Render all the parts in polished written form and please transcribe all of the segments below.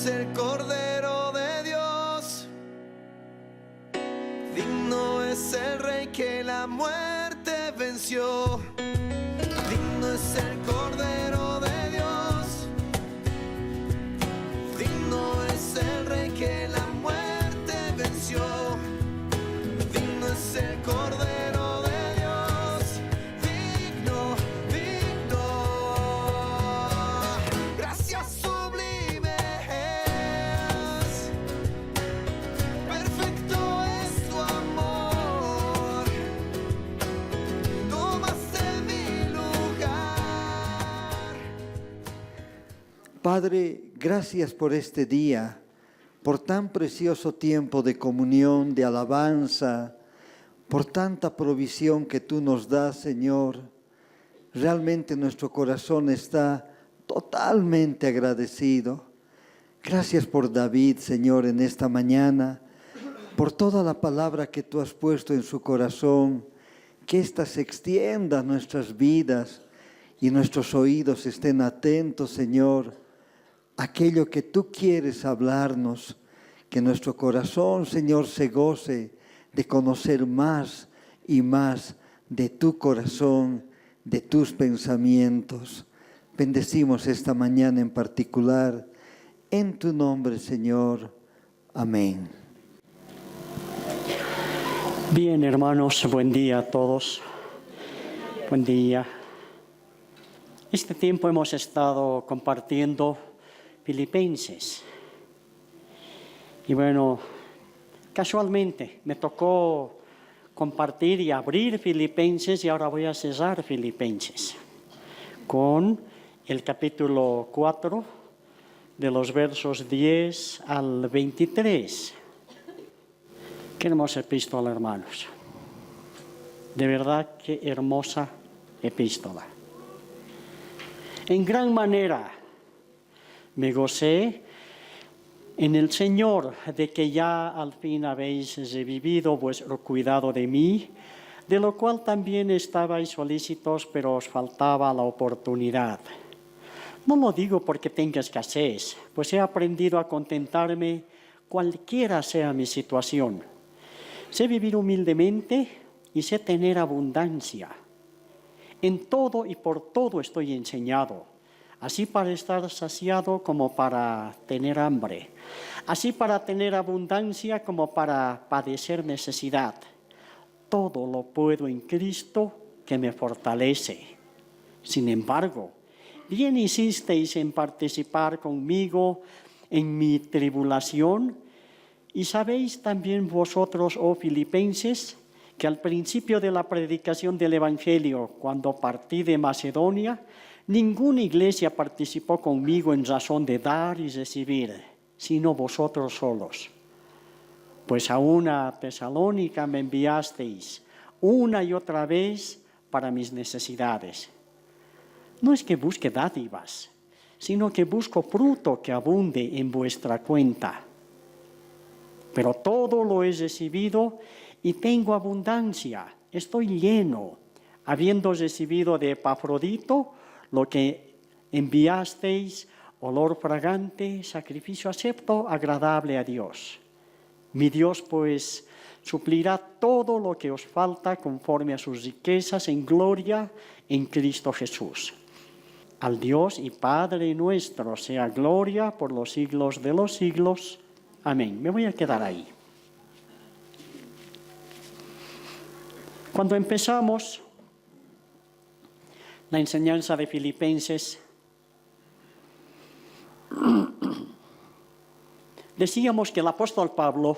es el Cordero de Dios. Digno es el Rey que la muerte venció. Digno es el Cordero de Dios. Digno es el Rey que la muerte venció. Digno es el Cordero de Dios. Digno, digno. Gracias sublimes. Perfecto es tu amor. Tomaste mi lugar. Padre, gracias por este día, por tan precioso tiempo de comunión, de alabanza, por tanta provisión que tú nos das, Señor. Realmente nuestro corazón está totalmente agradecido. Gracias por David, Señor, en esta mañana, por toda la palabra que tú has puesto en su corazón, que ésta se extienda a nuestras vidas y nuestros oídos estén atentos, Señor, a aquello que tú quieres hablarnos, que nuestro corazón, Señor, se goce de conocer más y más de tu corazón, de tus pensamientos. Bendecimos esta mañana en particular, en tu nombre, Señor. Amén. Bien, hermanos, buen día a todos. Buen día. Este tiempo hemos estado compartiendo Filipenses. Y bueno, casualmente me tocó compartir y abrir Filipenses y ahora voy a cerrar Filipenses con el capítulo 4 de los versos 10 al 23. Qué hermosa epístola, hermanos. De verdad, qué hermosa epístola. En gran manera me gocé en el Señor de que ya al fin habéis revivido vuestro cuidado de mí, de lo cual también estabais solícitos, pero os faltaba la oportunidad. No lo digo porque tenga escasez, pues he aprendido a contentarme cualquiera sea mi situación. Sé vivir humildemente y sé tener abundancia. En todo y por todo estoy enseñado, así para estar saciado como para tener hambre, así para tener abundancia como para padecer necesidad. Todo lo puedo en Cristo que me fortalece. Sin embargo, bien hicisteis en participar conmigo en mi tribulación, y sabéis también vosotros, oh Filipenses, que al principio de la predicación del Evangelio, cuando partí de Macedonia, ninguna iglesia participó conmigo en razón de dar y recibir, sino vosotros solos. Pues a una Tesalónica me enviasteis una y otra vez para mis necesidades. No es que busque dádivas, sino que busco fruto que abunde en vuestra cuenta. Pero todo lo he recibido y tengo abundancia, estoy lleno, habiendo recibido de Epafrodito lo que enviasteis, olor fragante, sacrificio acepto, agradable a Dios. Mi Dios, pues, suplirá todo lo que os falta conforme a sus riquezas en gloria en Cristo Jesús. Al Dios y Padre nuestro sea gloria por los siglos de los siglos. Amén. Me voy a quedar ahí. Cuando empezamos la enseñanza de Filipenses, decíamos que el apóstol Pablo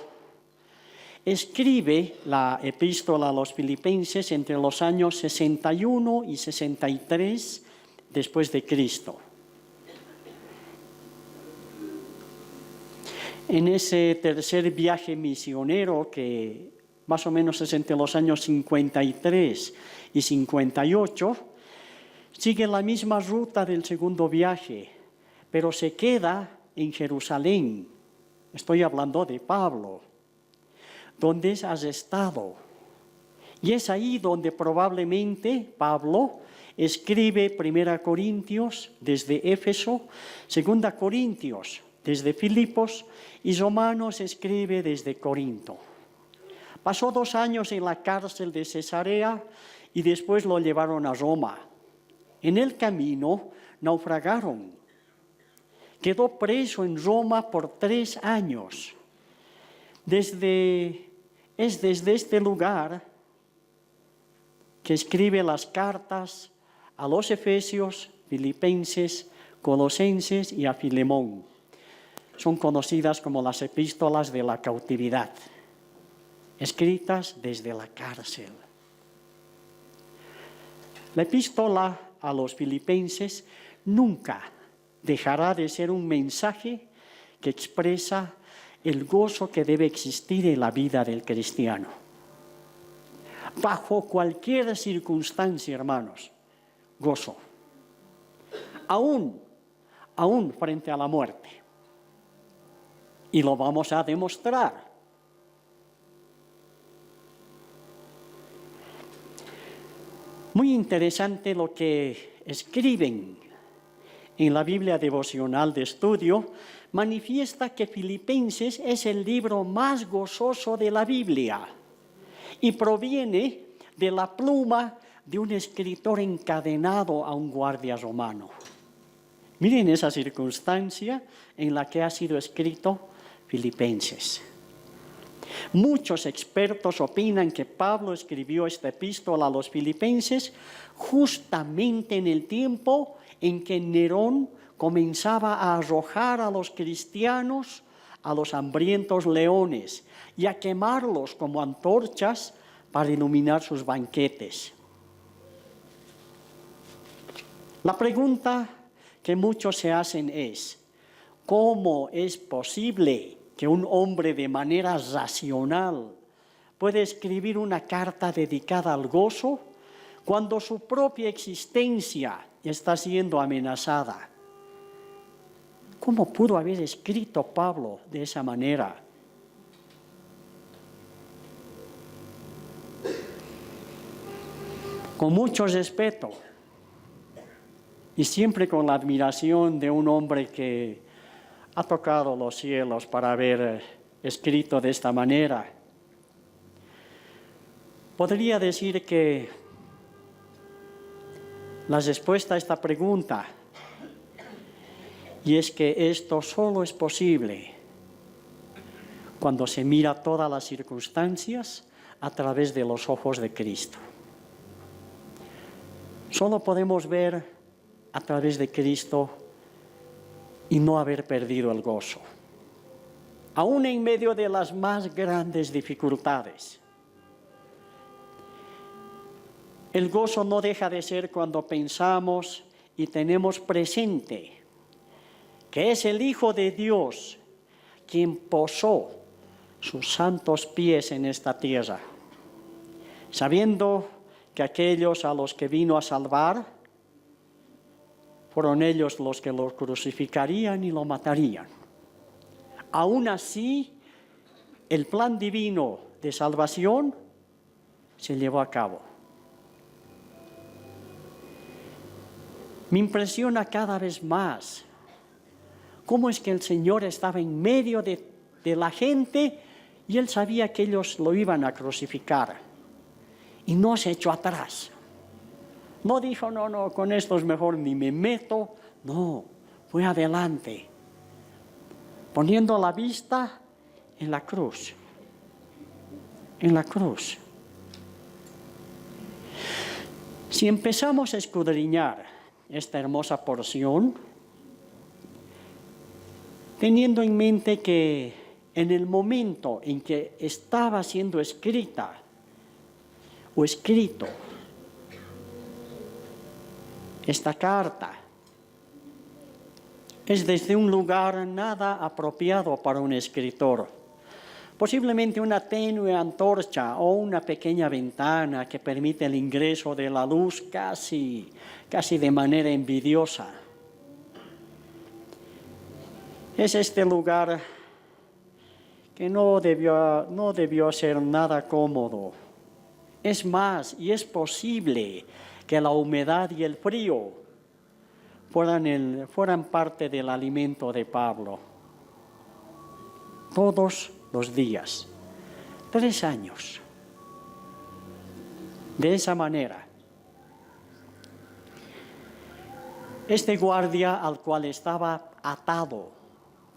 escribe la epístola a los Filipenses entre los años 61 y 63 después de Cristo. En ese tercer viaje misionero, que más o menos es entre los años 53 y 58, sigue la misma ruta del segundo viaje, pero se queda en Jerusalén. Estoy hablando de Pablo, donde es arrestado. Y es ahí donde probablemente Pablo escribe 1 Corintios desde Éfeso, 2 Corintios desde Filipos y Romanos escribe desde Corinto. Pasó 2 años en la cárcel de Cesarea y después lo llevaron a Roma. En el camino naufragaron. Quedó preso en Roma por 3 años. Es desde este lugar que escribe las cartas a los Efesios, Filipenses, Colosenses y a Filemón. Son conocidas como las epístolas de la cautividad, escritas desde la cárcel. La epístola a los Filipenses nunca dejará de ser un mensaje que expresa el gozo que debe existir en la vida del cristiano. Bajo cualquier circunstancia, hermanos, gozo. Aún frente a la muerte. Y lo vamos a demostrar. Muy interesante lo que escriben en la Biblia devocional de estudio. Manifiesta que Filipenses es el libro más gozoso de la Biblia y proviene de la pluma de un escritor encadenado a un guardia romano. Miren esa circunstancia en la que ha sido escrito Filipenses. Muchos expertos opinan que Pablo escribió esta epístola a los Filipenses justamente en el tiempo en que Nerón comenzaba a arrojar a los cristianos a los hambrientos leones y a quemarlos como antorchas para iluminar sus banquetes. La pregunta que muchos se hacen es: ¿cómo es posible que un hombre de manera racional puede escribir una carta dedicada al gozo cuando su propia existencia está siendo amenazada? ¿Cómo pudo haber escrito Pablo de esa manera? Con mucho respeto y siempre con la admiración de un hombre que ha tocado los cielos para haber escrito de esta manera, podría decir que la respuesta a esta pregunta, y es que esto solo es posible cuando se mira todas las circunstancias a través de los ojos de Cristo. Solo podemos ver a través de Cristo y no haber perdido el gozo, aún en medio de las más grandes dificultades. El gozo no deja de ser cuando pensamos y tenemos presente que es el Hijo de Dios quien posó sus santos pies en esta tierra, sabiendo que aquellos a los que vino a salvar fueron ellos los que lo crucificarían y lo matarían. Aún así, el plan divino de salvación se llevó a cabo. Me impresiona cada vez más cómo es que el Señor estaba en medio de la gente y Él sabía que ellos lo iban a crucificar y no se echó atrás. No dijo, no, con estos mejor ni me meto. No, fue adelante, poniendo la vista en la cruz. En la cruz. Si empezamos a escudriñar esta hermosa porción, teniendo en mente que en el momento en que estaba siendo escrita o escrito esta carta, es desde un lugar nada apropiado para un escritor. Posiblemente una tenue antorcha o una pequeña ventana que permite el ingreso de la luz casi de manera envidiosa. Es este lugar que no debió ser nada cómodo. Es más, y es posible que la humedad y el frío fueran parte del alimento de Pablo. todos los días. 3 años. De esa manera. Este guardia al cual estaba atado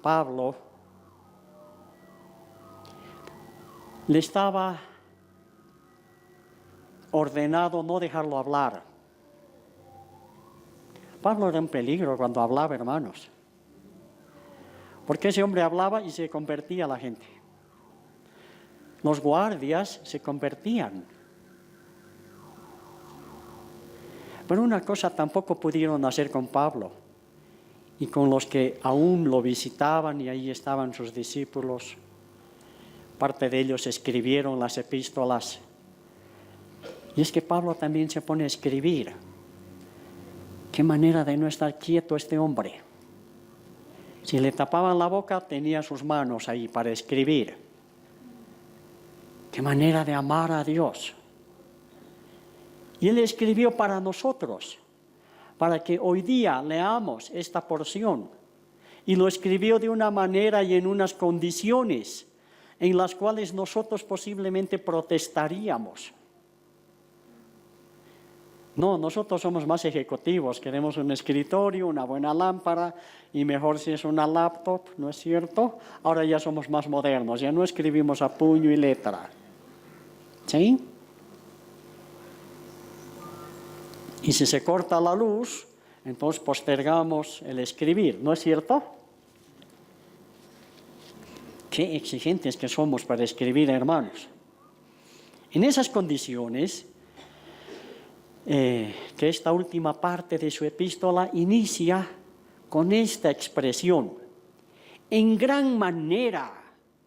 Pablo, le estaba ordenado no dejarlo hablar. Pablo era un peligro cuando hablaba, hermanos. Porque ese hombre hablaba y se convertía la gente. Los guardias se convertían. Pero una cosa tampoco pudieron hacer con Pablo y con los que aún lo visitaban, y ahí estaban sus discípulos. Parte de ellos escribieron las epístolas. Y es que Pablo también se pone a escribir. Qué manera de no estar quieto este hombre. Si le tapaban la boca, tenía sus manos ahí para escribir. Qué manera de amar a Dios. Y Él escribió para nosotros, para que hoy día leamos esta porción. Y lo escribió de una manera y en unas condiciones en las cuales nosotros posiblemente protestaríamos. No, nosotros somos más ejecutivos, queremos un escritorio, una buena lámpara y mejor si es una laptop, ¿no es cierto? Ahora ya somos más modernos, ya no escribimos a puño y letra. ¿Sí? Y si se corta la luz, entonces postergamos el escribir, ¿no es cierto? Qué exigentes que somos para escribir, hermanos. En esas condiciones, que esta última parte de su epístola inicia con esta expresión: en gran manera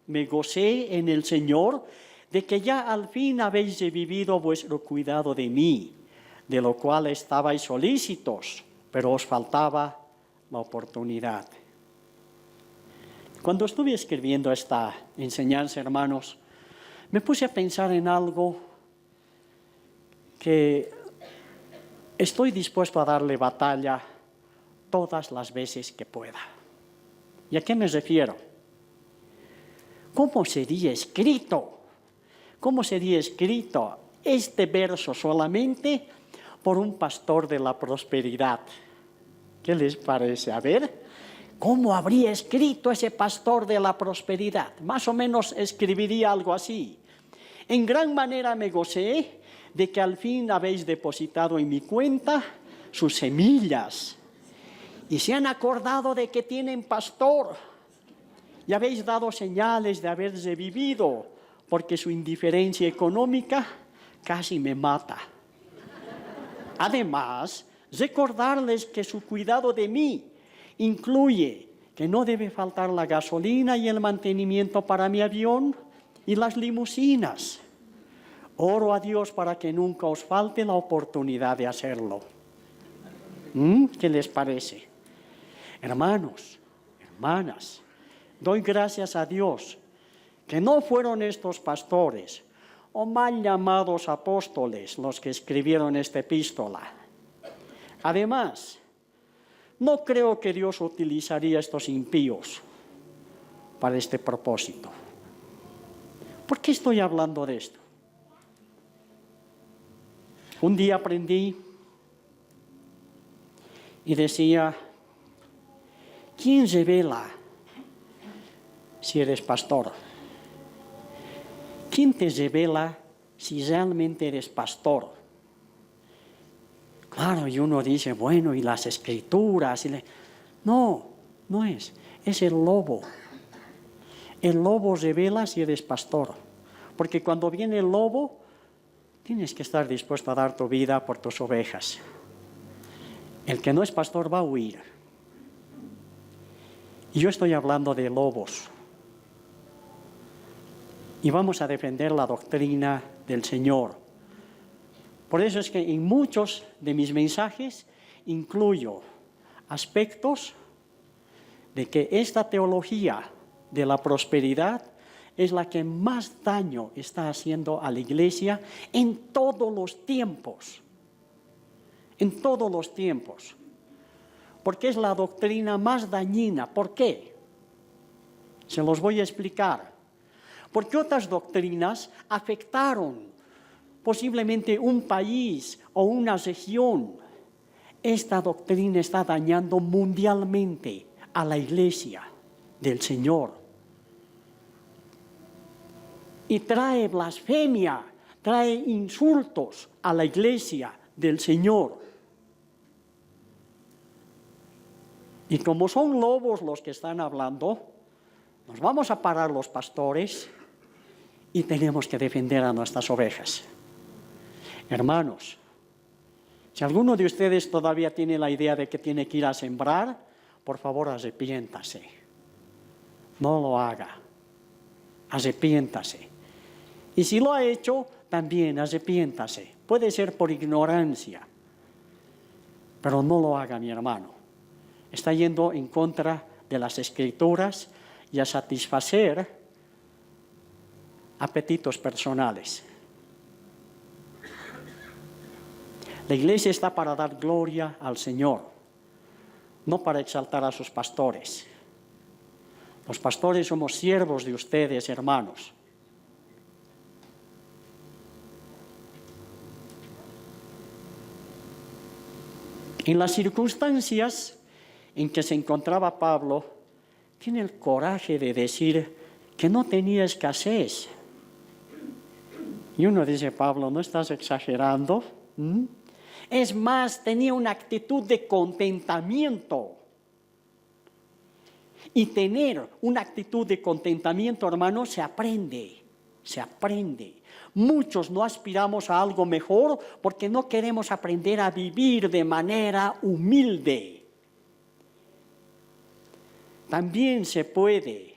me gocé en el Señor de que ya al fin habéis revivido vuestro cuidado de mí, de lo cual estabais solícitos, pero os faltaba la oportunidad. Cuando estuve escribiendo esta enseñanza, hermanos, me puse a pensar en algo que estoy dispuesto a darle batalla todas las veces que pueda. ¿Y a qué me refiero? ¿Cómo sería escrito? ¿Cómo sería escrito este verso solamente por un pastor de la prosperidad? ¿Qué les parece? A ver, ¿cómo habría escrito ese pastor de la prosperidad? Más o menos escribiría algo así: en gran manera me gocé de que al fin habéis depositado en mi cuenta sus semillas y se han acordado de que tienen pastor y habéis dado señales de haber revivido, porque su indiferencia económica casi me mata. Además, recordarles que su cuidado de mí incluye que no debe faltar la gasolina y el mantenimiento para mi avión y las limusinas. Oro a Dios para que nunca os falte la oportunidad de hacerlo. ¿Qué les parece? Hermanos, hermanas, doy gracias a Dios que no fueron estos pastores o mal llamados apóstoles los que escribieron esta epístola. Además, no creo que Dios utilizaría estos impíos para este propósito. ¿Por qué estoy hablando de esto? Un día aprendí y decía: ¿quién revela si eres pastor? ¿Quién te revela si realmente eres pastor? Claro, y uno dice, bueno, y las escrituras. No, no es. Es el lobo. El lobo revela si eres pastor. Porque cuando viene el lobo, tienes que estar dispuesto a dar tu vida por tus ovejas. El que no es pastor va a huir. Y yo estoy hablando de lobos. Y vamos a defender la doctrina del Señor. Por eso es que en muchos de mis mensajes incluyo aspectos de que esta teología de la prosperidad es la que más daño está haciendo a la iglesia en todos los tiempos. En todos los tiempos. Porque es la doctrina más dañina. ¿Por qué? Se los voy a explicar. Porque otras doctrinas afectaron posiblemente un país o una región. Esta doctrina está dañando mundialmente a la Iglesia del Señor. Y trae blasfemia, trae insultos a la Iglesia del Señor. Y como son lobos los que están hablando, nos vamos a parar los pastores y tenemos que defender a nuestras ovejas. Hermanos, si alguno de ustedes todavía tiene la idea de que tiene que ir a sembrar, por favor arrepiéntase. No lo haga. Arrepiéntase. Y si lo ha hecho, también arrepiéntase. Puede ser por ignorancia, pero no lo haga, mi hermano. Está yendo en contra de las Escrituras y a satisfacer apetitos personales. La Iglesia está para dar gloria al Señor, no para exaltar a sus pastores. Los pastores somos siervos de ustedes, hermanos. En las circunstancias en que se encontraba Pablo, tiene el coraje de decir que no tenía escasez. Y uno dice, Pablo, ¿no estás exagerando? Es más, tenía una actitud de contentamiento. Y tener una actitud de contentamiento, hermano, se aprende. Se aprende. Muchos no aspiramos a algo mejor porque no queremos aprender a vivir de manera humilde. También se puede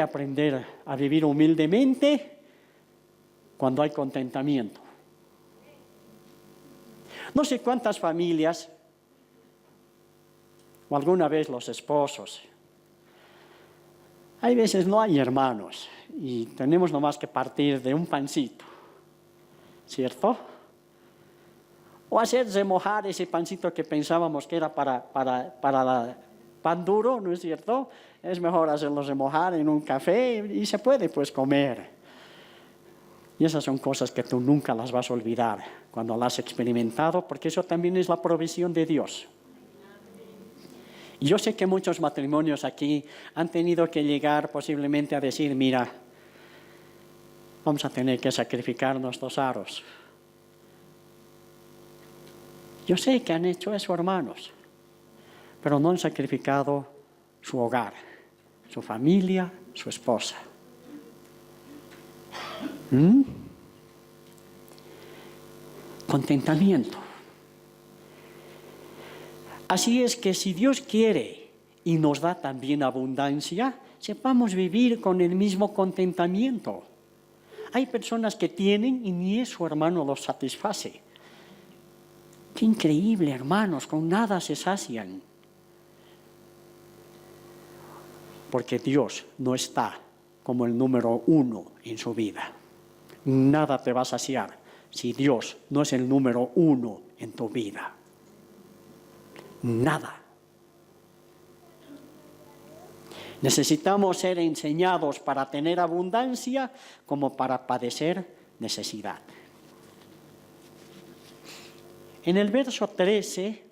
aprender a vivir humildemente cuando hay contentamiento. No sé cuántas familias, o alguna vez los esposos, hay veces no hay hermanos y tenemos nomás que partir de un pancito, ¿cierto? O hacer remojar ese pancito que pensábamos que era para pan duro, ¿no es cierto? Es mejor hacerlo remojar en un café y se puede pues comer. Y esas son cosas que tú nunca las vas a olvidar cuando las has experimentado, porque eso también es la provisión de Dios. Y yo sé que muchos matrimonios aquí han tenido que llegar posiblemente a decir, mira, vamos a tener que sacrificar nuestros aros. Yo sé que han hecho eso, hermanos, pero no han sacrificado su hogar, su familia, su esposa. Contentamiento. Así es que si Dios quiere y nos da también abundancia, sepamos vivir con el mismo contentamiento. Hay personas que tienen y ni eso, hermano, los satisface. Qué increíble, hermanos, con nada se sacian. Porque Dios no está como el número 1 en su vida. Nada te va a saciar si Dios no es el número 1 en tu vida. Nada. Necesitamos ser enseñados para tener abundancia como para padecer necesidad. En el verso 13,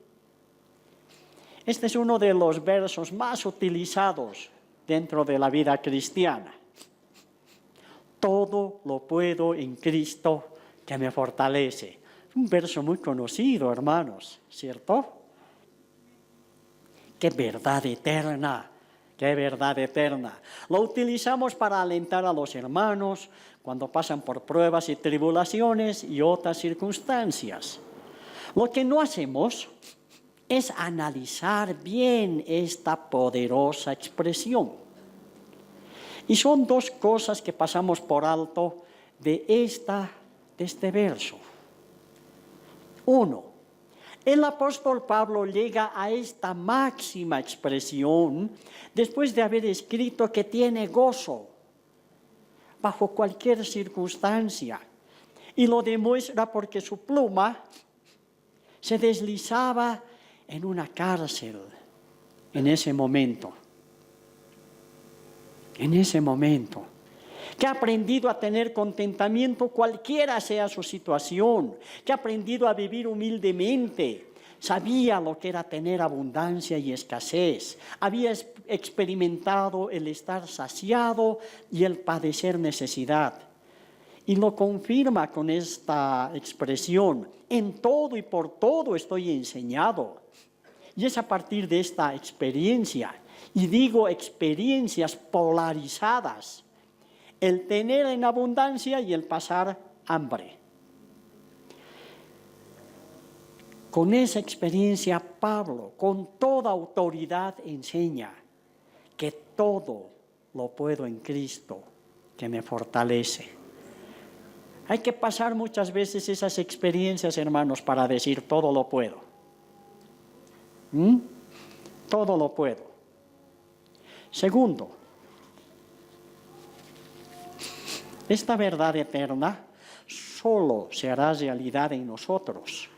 este es uno de los versos más utilizados dentro de la vida cristiana. Todo lo puedo en Cristo que me fortalece. Un verso muy conocido, hermanos, ¿cierto? ¡Qué verdad eterna! ¡Qué verdad eterna! Lo utilizamos para alentar a los hermanos cuando pasan por pruebas y tribulaciones y otras circunstancias. Lo que no hacemos es analizar bien esta poderosa expresión. Y son dos cosas que pasamos por alto de este verso. Uno, el apóstol Pablo llega a esta máxima expresión después de haber escrito que tiene gozo bajo cualquier circunstancia. Y lo demuestra porque su pluma se deslizaba en una cárcel en ese momento. En ese momento. Que ha aprendido a tener contentamiento cualquiera sea su situación. Que ha aprendido a vivir humildemente. Sabía lo que era tener abundancia y escasez. Había experimentado el estar saciado y el padecer necesidad. Y lo confirma con esta expresión: en todo y por todo estoy enseñado. Y es a partir de esta experiencia, y digo experiencias polarizadas, el tener en abundancia y el pasar hambre. Con esa experiencia, Pablo, con toda autoridad, enseña que todo lo puedo en Cristo, que me fortalece. Hay que pasar muchas veces esas experiencias, hermanos, para decir todo lo puedo. Todo lo puedo. Segundo, esta verdad eterna solo se hará realidad en nosotros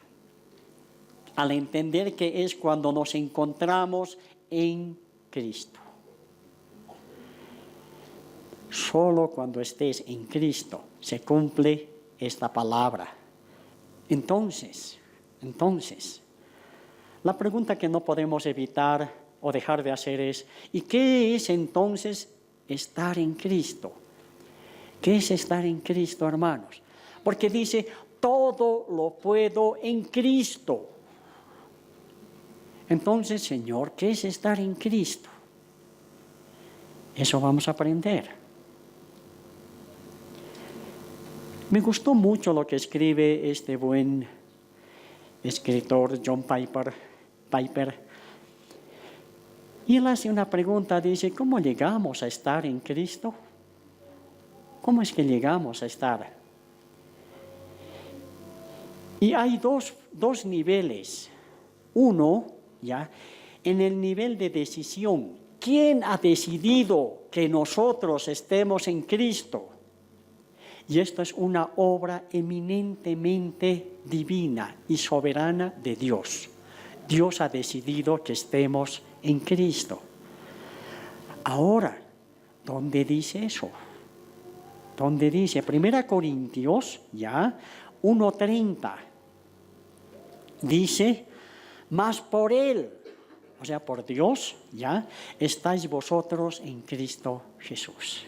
al entender que es cuando nos encontramos en Cristo. Solo cuando estés en Cristo se cumple esta palabra. Entonces, la pregunta que no podemos evitar o dejar de hacer es: ¿y qué es entonces estar en Cristo? ¿Qué es estar en Cristo, hermanos? Porque dice, todo lo puedo en Cristo. Entonces, Señor, ¿qué es estar en Cristo? Eso vamos a aprender. Me gustó mucho lo que escribe este buen escritor John Piper. Y él hace una pregunta, dice: ¿cómo llegamos a estar en Cristo? ¿Cómo es que llegamos a estar? Y hay dos niveles. Uno, ya, en el nivel de decisión. ¿Quién ha decidido que nosotros estemos en Cristo? Y esto es una obra eminentemente divina y soberana de Dios. Dios ha decidido que estemos en Cristo. Ahora, ¿dónde dice eso? ¿Dónde dice? 1 Corintios, ya, 1:30. Dice: mas por Él, o sea, por Dios, ya, estáis vosotros en Cristo Jesús.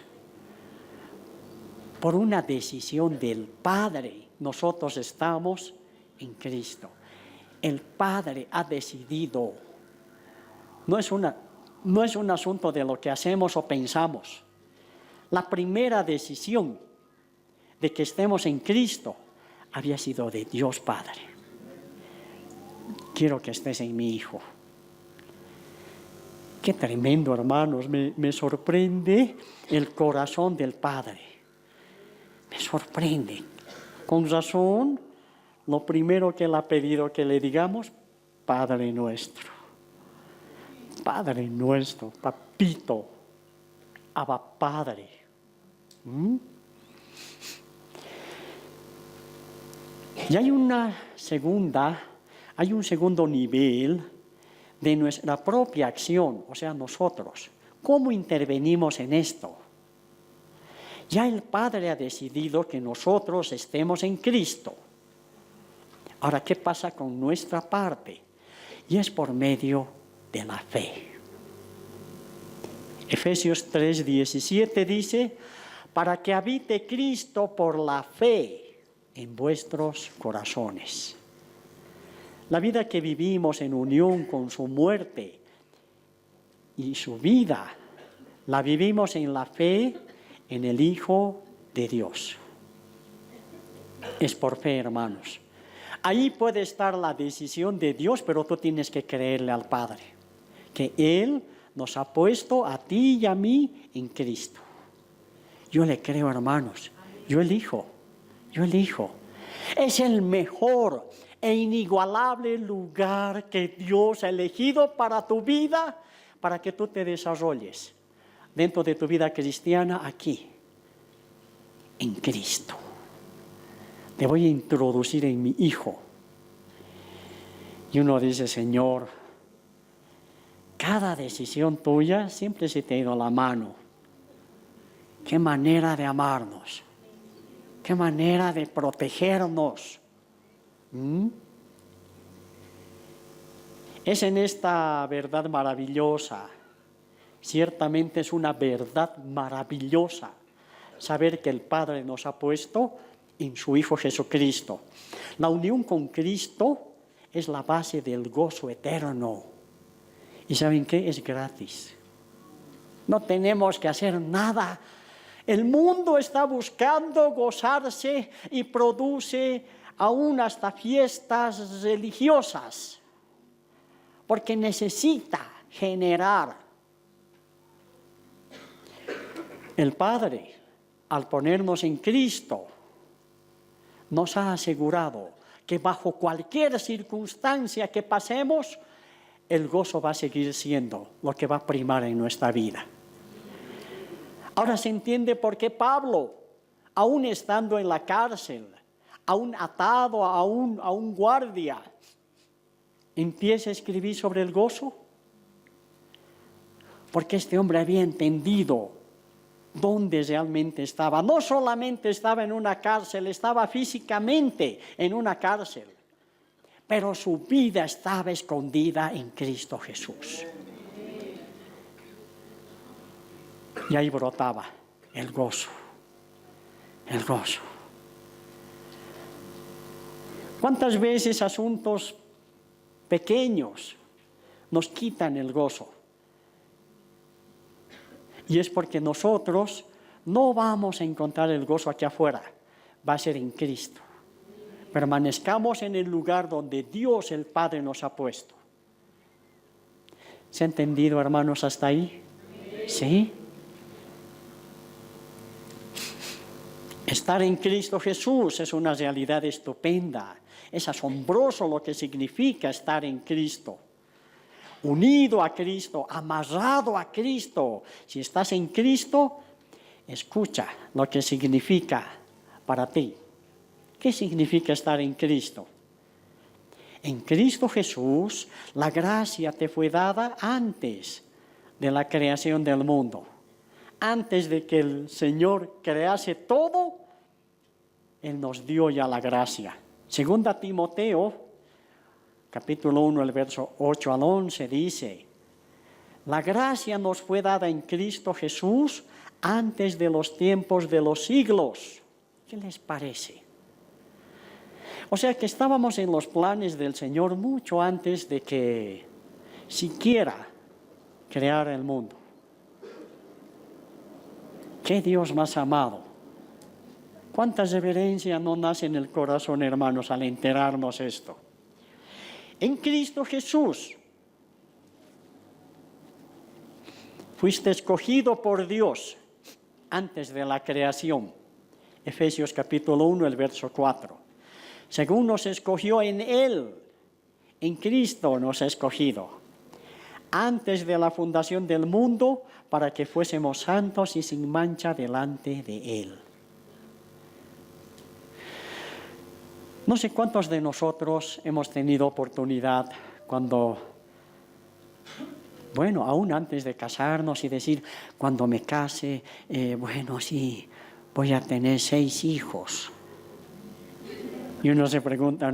Por una decisión del Padre, nosotros estamos en Cristo. El Padre ha decidido. No es un asunto de lo que hacemos o pensamos. La primera decisión de que estemos en Cristo había sido de Dios Padre. Quiero que estés en mi Hijo. Qué tremendo, hermanos. Me sorprende el corazón del Padre. Me sorprende. Con razón, lo primero que Él ha pedido que le digamos: Padre nuestro. Padre nuestro, papito, Abba Padre. Y hay un segundo nivel de nuestra propia acción, o sea, nosotros. ¿Cómo intervenimos en esto? Ya el Padre ha decidido que nosotros estemos en Cristo. Ahora, ¿qué pasa con nuestra parte? Y es por medio de la fe. Efesios 3:17 dice: para que habite Cristo por la fe en vuestros corazones. La vida que vivimos en unión con su muerte y su vida, la vivimos en la fe en el Hijo de Dios. Es por fe, hermanos. Ahí puede estar la decisión de Dios, pero tú tienes que creerle al Padre, que Él nos ha puesto a ti y a mí en Cristo. Yo le creo, hermanos. Yo elijo. Es el mejor e inigualable lugar que Dios ha elegido para tu vida, para que tú te desarrolles dentro de tu vida cristiana aquí, en Cristo. Te voy a introducir en mi Hijo. Y uno dice: Señor, cada decisión tuya siempre se te ha ido la mano. Qué manera de amarnos. Qué manera de protegernos. Es en esta verdad maravillosa, ciertamente es una verdad maravillosa, saber que el Padre nos ha puesto en su Hijo Jesucristo. La unión con Cristo es la base del gozo eterno. ¿Y saben qué? Es gratis. No tenemos que hacer nada. El mundo está buscando gozarse y produce aún hasta fiestas religiosas, porque necesita generar. El Padre, al ponernos en Cristo, nos ha asegurado que bajo cualquier circunstancia que pasemos, el gozo va a seguir siendo lo que va a primar en nuestra vida. Ahora se entiende por qué Pablo, aún estando en la cárcel, aún atado a un guardia, empieza a escribir sobre el gozo. Porque este hombre había entendido dónde realmente estaba. No solamente estaba en una cárcel, estaba físicamente en una cárcel, pero su vida estaba escondida en Cristo Jesús. Y ahí brotaba el gozo, el gozo. ¿Cuántas veces asuntos pequeños nos quitan el gozo? Y es porque nosotros no vamos a encontrar el gozo aquí afuera, va a ser en Cristo. Permanezcamos en el lugar donde Dios el Padre nos ha puesto. ¿Se ha entendido, hermanos, hasta ahí? ¿Sí? Estar en Cristo Jesús es una realidad estupenda. Es asombroso lo que significa estar en Cristo. Unido a Cristo, amarrado a Cristo. Si estás en Cristo, escucha lo que significa para ti. ¿Qué significa estar en Cristo? En Cristo Jesús, la gracia te fue dada antes de la creación del mundo. Antes de que el Señor crease todo, Él nos dio ya la gracia. Segunda Timoteo, capítulo 1, el verso 8 al 11, dice: la gracia nos fue dada en Cristo Jesús antes de los tiempos de los siglos. ¿Qué les parece? O sea que estábamos en los planes del Señor mucho antes de que siquiera creara el mundo. ¡Qué Dios más amado! ¿Cuánta reverencia no nace en el corazón, hermanos, al enterarnos esto? En Cristo Jesús fuiste escogido por Dios antes de la creación. Efesios capítulo 1, el verso 4. Según nos escogió en Él, en Cristo nos ha escogido, antes de la fundación del mundo, para que fuésemos santos y sin mancha delante de Él. No sé cuántos de nosotros hemos tenido oportunidad cuando, aún antes de casarnos y decir, cuando me case, sí, voy a tener 6 hijos. Y uno se pregunta,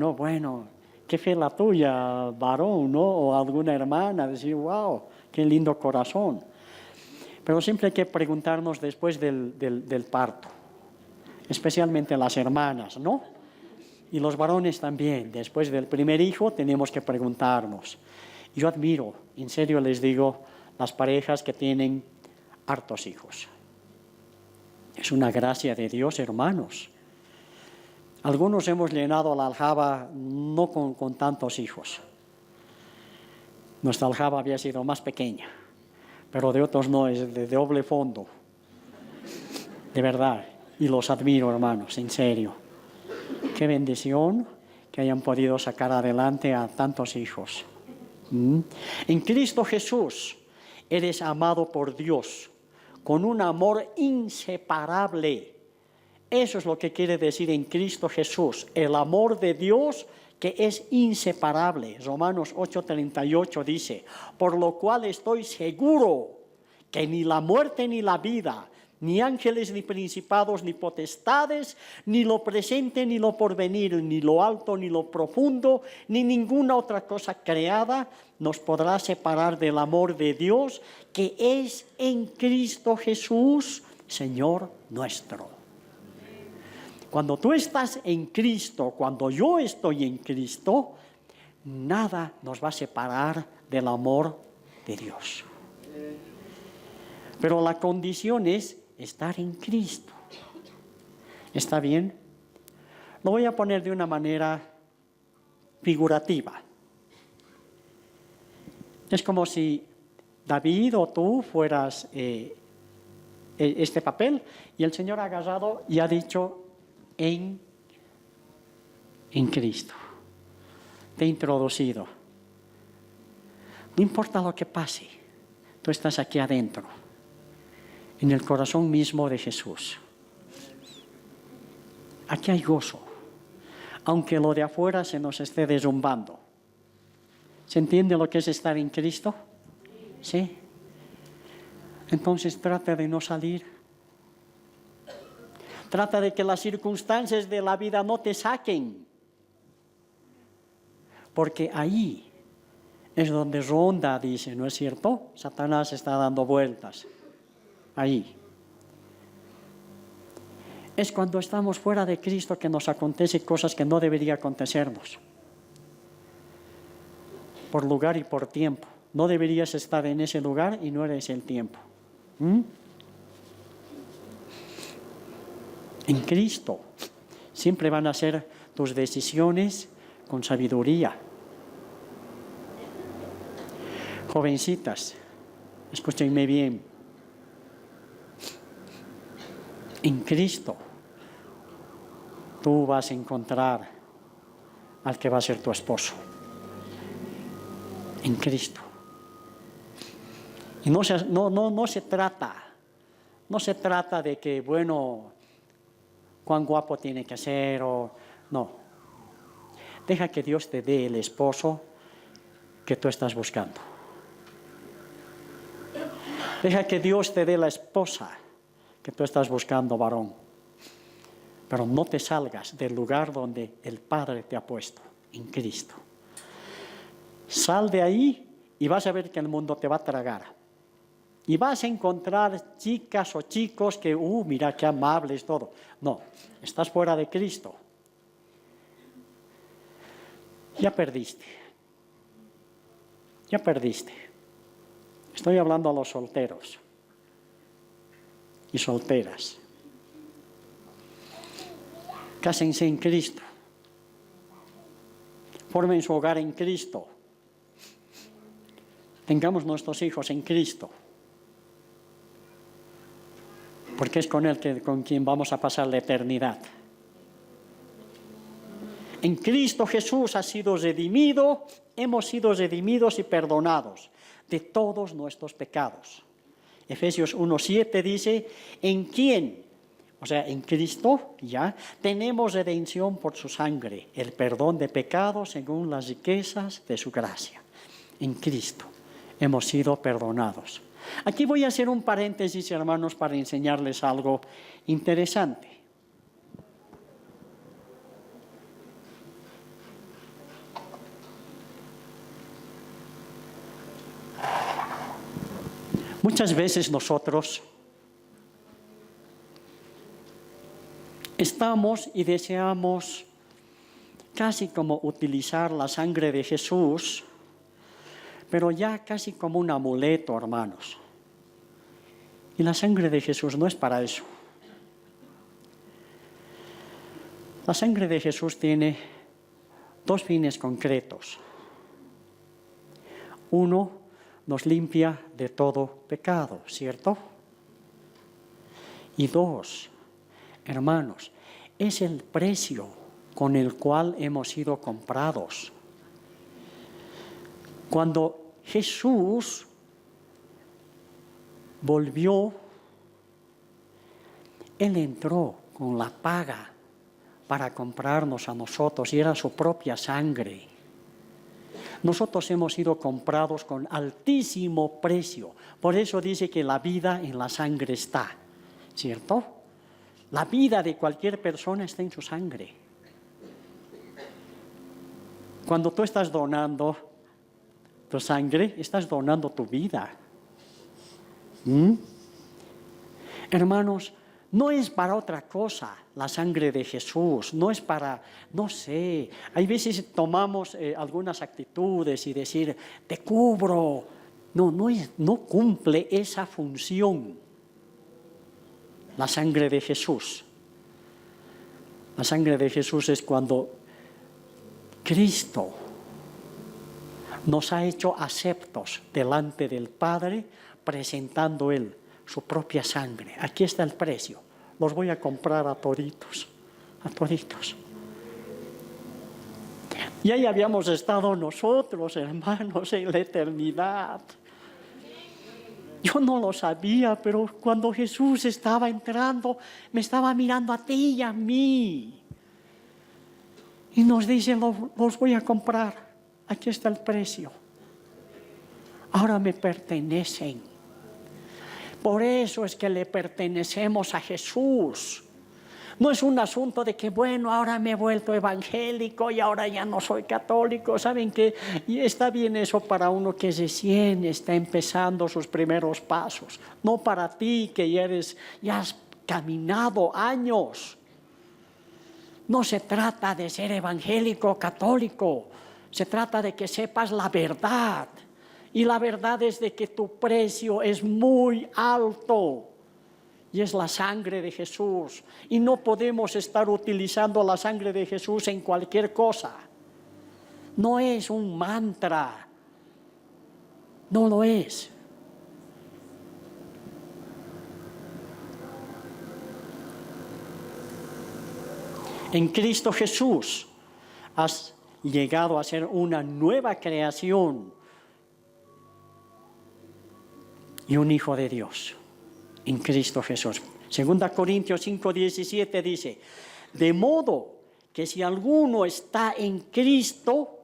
¿qué fe la tuya, varón, no? O alguna hermana, decir, wow, qué lindo corazón. Pero siempre hay que preguntarnos después del parto, especialmente las hermanas, ¿no? Y los varones también, después del primer hijo tenemos que preguntarnos. Yo admiro, en serio les digo, las parejas que tienen hartos hijos. Es una gracia de Dios, hermanos. Algunos hemos llenado la aljaba no con tantos hijos. Nuestra aljaba había sido más pequeña, pero de otros no, es de doble fondo. De verdad, y los admiro, hermanos, en serio. Qué bendición que hayan podido sacar adelante a tantos hijos. En Cristo Jesús eres amado por Dios con un amor inseparable. Eso es lo que quiere decir en Cristo Jesús, el amor de Dios que es inseparable. Romanos 8:38 dice, por lo cual estoy seguro que ni la muerte ni la vida, ni ángeles, ni principados, ni potestades, ni lo presente, ni lo porvenir, ni lo alto, ni lo profundo, ni ninguna otra cosa creada nos podrá separar del amor de Dios que es en Cristo Jesús, Señor nuestro. Cuando tú estás en Cristo, cuando yo estoy en Cristo, nada nos va a separar del amor de Dios. Pero la condición es estar en Cristo. ¿Está bien? Lo voy a poner de una manera figurativa. Es como si David o tú fueras este papel y el Señor ha agarrado y ha dicho en Cristo. Te he introducido. No importa lo que pase, tú estás aquí adentro, en el corazón mismo de Jesús. Aquí hay gozo, aunque lo de afuera se nos esté derrumbando. ¿Se entiende lo que es estar en Cristo? ¿Sí? Entonces trata de no salir. Trata de que las circunstancias de la vida no te saquen. Porque ahí es donde ronda, dice, ¿no es cierto? Satanás está dando vueltas. Ahí. Es cuando estamos fuera de Cristo que nos acontecen cosas que no debería acontecernos. Por lugar y por tiempo. No deberías estar en ese lugar y no eres el tiempo. En Cristo siempre van a ser tus decisiones con sabiduría. Jovencitas, escúchenme bien. En Cristo tú vas a encontrar al que va a ser tu esposo. En Cristo. Y no se trata de que, bueno, cuán guapo tiene que ser o no. Deja que Dios te dé el esposo que tú estás buscando. Deja que Dios te dé la esposa que tú estás buscando, varón. Pero no te salgas del lugar donde el Padre te ha puesto, en Cristo. Sal de ahí y vas a ver que el mundo te va a tragar. Y vas a encontrar chicas o chicos que, mira qué amables, todo. No, estás fuera de Cristo. Ya perdiste. Ya perdiste. Estoy hablando a los solteros y solteras. Cásense en Cristo. Formen su hogar en Cristo. Tengamos nuestros hijos en Cristo. Porque es con Él con quien vamos a pasar la eternidad. En Cristo Jesús ha sido redimido, hemos sido redimidos y perdonados de todos nuestros pecados. Efesios 1:7 dice, en quien, o sea, en Cristo ya, tenemos redención por su sangre, el perdón de pecados según las riquezas de su gracia. En Cristo hemos sido perdonados. Aquí voy a hacer un paréntesis, hermanos, para enseñarles algo interesante. Muchas veces nosotros estamos y deseamos casi como utilizar la sangre de Jesús, pero ya casi como un amuleto, hermanos. Y la sangre de Jesús no es para eso. La sangre de Jesús tiene dos fines concretos. Uno, nos limpia de todo pecado, ¿cierto? Y dos, hermanos, es el precio con el cual hemos sido comprados. Cuando Jesús volvió, Él entró con la paga para comprarnos a nosotros y era su propia sangre. Nosotros hemos sido comprados con altísimo precio. Por eso dice que la vida en la sangre está, ¿cierto? La vida de cualquier persona está en su sangre. Cuando tú estás donando tu sangre, estás donando tu vida. Hermanos, no es para otra cosa la sangre de Jesús, no es para, no sé, hay veces tomamos algunas actitudes y decir, te cubro. No cumple esa función la sangre de Jesús. La sangre de Jesús es cuando Cristo nos ha hecho aceptos delante del Padre, presentando Él su propia sangre. Aquí está el precio. Los voy a comprar a toditos, a toditos. Y ahí habíamos estado nosotros, hermanos, en la eternidad. Yo no lo sabía, pero cuando Jesús estaba entrando, me estaba mirando a ti y a mí. Y nos dice, los voy a comprar. Aquí está el precio. Ahora me pertenecen. Por eso es que le pertenecemos a Jesús. No es un asunto de que, bueno, ahora me he vuelto evangélico y ahora ya no soy católico. ¿Saben qué? Y está bien eso para uno que recién está empezando sus primeros pasos. No para ti que ya has caminado años. No se trata de ser evangélico o católico. Se trata de que sepas la verdad. Y la verdad es de que tu precio es muy alto. Y es la sangre de Jesús. Y no podemos estar utilizando la sangre de Jesús en cualquier cosa. No es un mantra. No lo es. En Cristo Jesús has llegado a ser una nueva creación y un hijo de Dios. En Cristo Jesús. 2 Corintios 5:17 dice, de modo que si alguno está en Cristo,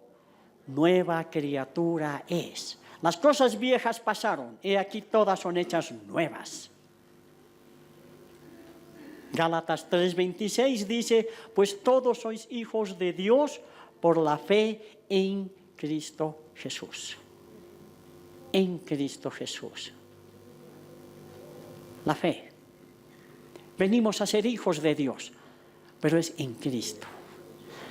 nueva criatura es. Las cosas viejas pasaron, y aquí todas son hechas nuevas. Gálatas 3:26 dice, pues todos sois hijos de Dios por la fe en Cristo Jesús. En Cristo Jesús. La fe. Venimos a ser hijos de Dios, pero es en Cristo.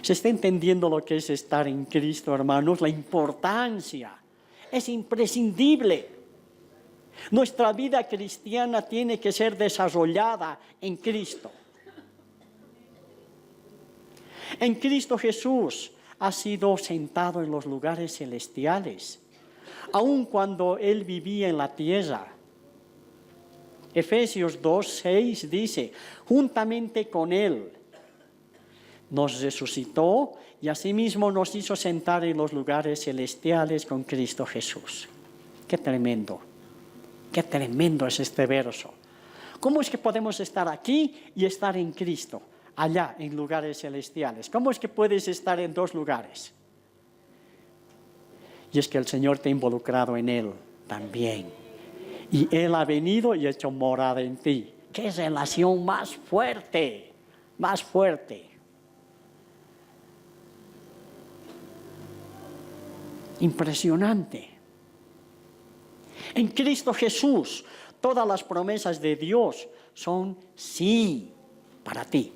¿Se está entendiendo lo que es estar en Cristo, hermanos? La importancia es imprescindible. Nuestra vida cristiana tiene que ser desarrollada en Cristo. En Cristo Jesús ha sido sentado en los lugares celestiales, aun cuando Él vivía en la tierra. Efesios 2:6 dice, juntamente con Él nos resucitó y asimismo nos hizo sentar en los lugares celestiales con Cristo Jesús. ¡Qué tremendo! ¡Qué tremendo es este verso! ¿Cómo es que podemos estar aquí y estar en Cristo, allá en lugares celestiales? ¿Cómo es que puedes estar en dos lugares? Y es que el Señor te ha involucrado en Él también. Y Él ha venido y ha hecho morada en ti. ¡Qué relación más fuerte! Más fuerte. Impresionante. En Cristo Jesús, todas las promesas de Dios son sí para ti.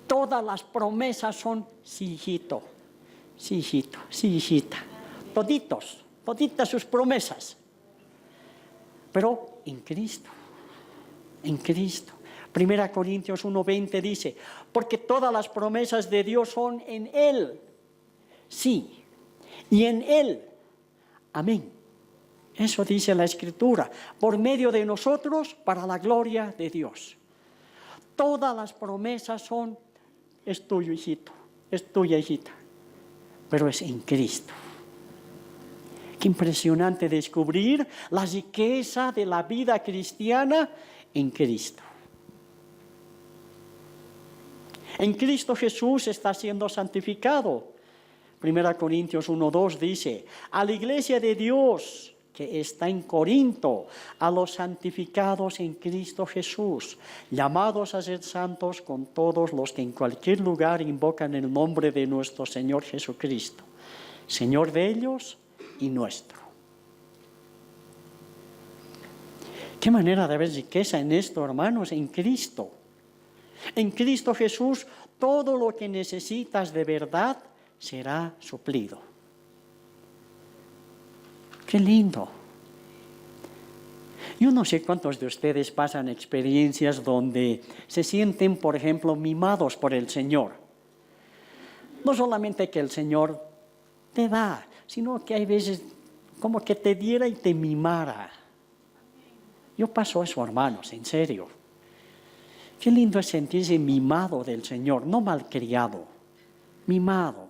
Todas las promesas son sí, hijito, sí, hijito, sí, hijita. Toditas sus promesas. Pero en Cristo, en Cristo. 1 Corintios 1:20 dice, porque todas las promesas de Dios son en Él, sí, y en Él, amén. Eso dice la Escritura, por medio de nosotros para la gloria de Dios. Todas las promesas son, es tuyo, hijito, es tuya, hijita, pero es en Cristo. Qué impresionante descubrir la riqueza de la vida cristiana en Cristo. En Cristo Jesús está siendo santificado. 1 Corintios 1:2 dice, a la iglesia de Dios que está en Corinto, a los santificados en Cristo Jesús, llamados a ser santos con todos los que en cualquier lugar invocan el nombre de nuestro Señor Jesucristo, Señor de ellos y nuestro. Qué manera de haber riqueza en esto, hermanos, en Cristo. En Cristo Jesús, todo lo que necesitas de verdad será suplido. Qué lindo. Yo no sé cuántos de ustedes pasan experiencias donde se sienten, por ejemplo, mimados por el Señor. No solamente que el Señor te da, sino que hay veces como que te diera y te mimara. Yo paso eso, hermanos, en serio. Qué lindo es sentirse mimado del Señor, no malcriado, mimado.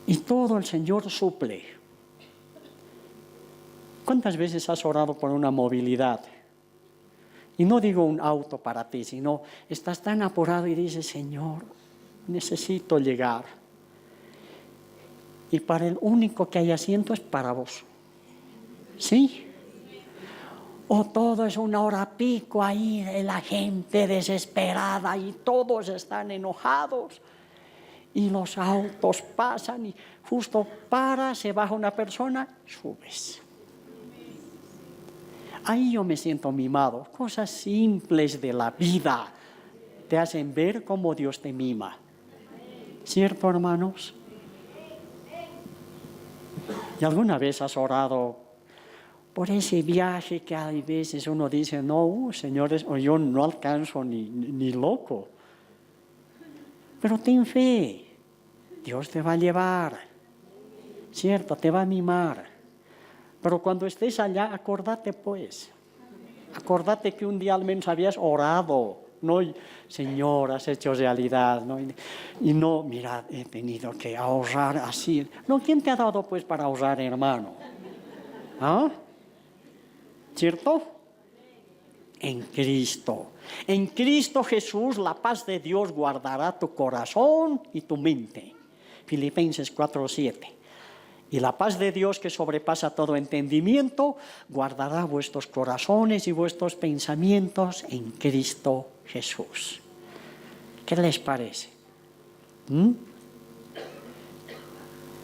Y todo el Señor suple. ¿Cuántas veces has orado por una movilidad? Y no digo un auto para ti, sino estás tan apurado y dices, Señor, necesito llegar. Y para el único que hay asiento es para vos. ¿Sí? O todo es una hora pico ahí, la gente desesperada y todos están enojados. Y los autos pasan y justo para, se baja una persona, subes. Ahí yo me siento mimado. Cosas simples de la vida te hacen ver cómo Dios te mima. ¿Cierto, hermanos? ¿Y alguna vez has orado por ese viaje que hay veces uno dice, no, señores, yo no alcanzo ni loco? Pero ten fe, Dios te va a llevar, ¿cierto? Te va a mimar. Pero cuando estés allá, acordate pues, acordate que un día al menos habías orado, no, Señor, has hecho realidad, ¿no? Y no, mira, he tenido que ahorrar así. No, ¿quién te ha dado pues para ahorrar, hermano? ¿Ah? ¿Cierto? En Cristo. En Cristo Jesús la paz de Dios guardará tu corazón y tu mente. Filipenses 4:7. Y la paz de Dios que sobrepasa todo entendimiento guardará vuestros corazones y vuestros pensamientos en Cristo Jesús. ¿Qué les parece?